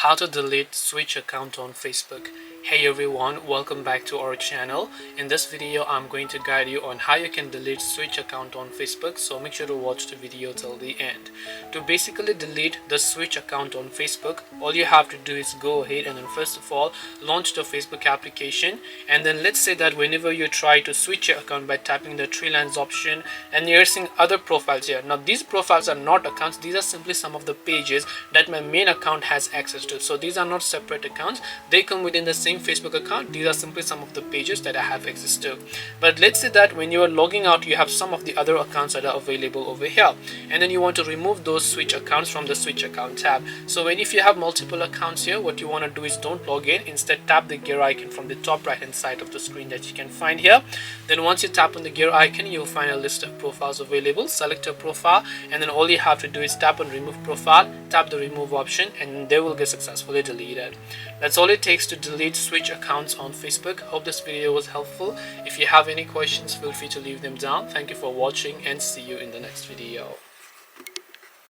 how to delete switch account on Facebook. Hey everyone, welcome back to our channel. In this video I'm going to guide you on how you can delete switch account on Facebook, so make sure to watch the video till the end. To basically delete the switch account on Facebook, all you have to do is go ahead and then first of all launch the Facebook application, and then let's say that whenever you try to switch your account by tapping the three lines option and you're seeing other profiles here. Now these profiles are not accounts, these are simply some of the pages that my main account has access to. So these are not separate accounts, they come within the same Facebook account. These are simply some of the pages that I have access to. But let's say that when you are logging out, you have some of the other accounts that are available over here, and then you want to remove those switch accounts from the switch account tab. So if you have multiple accounts here, what you want to do is don't log in, instead tap the gear icon from the top right hand side of the screen that you can find here. Then once you tap on the gear icon, you'll find a list of profiles available. Select a profile, and then all you have to do is tap on remove profile, tap the remove option, and they will get successfully deleted. That's all it takes to delete switch accounts on Facebook. Hope this video was helpful. If you have any questions, feel free to leave them down. Thank you for watching and see you in the next video.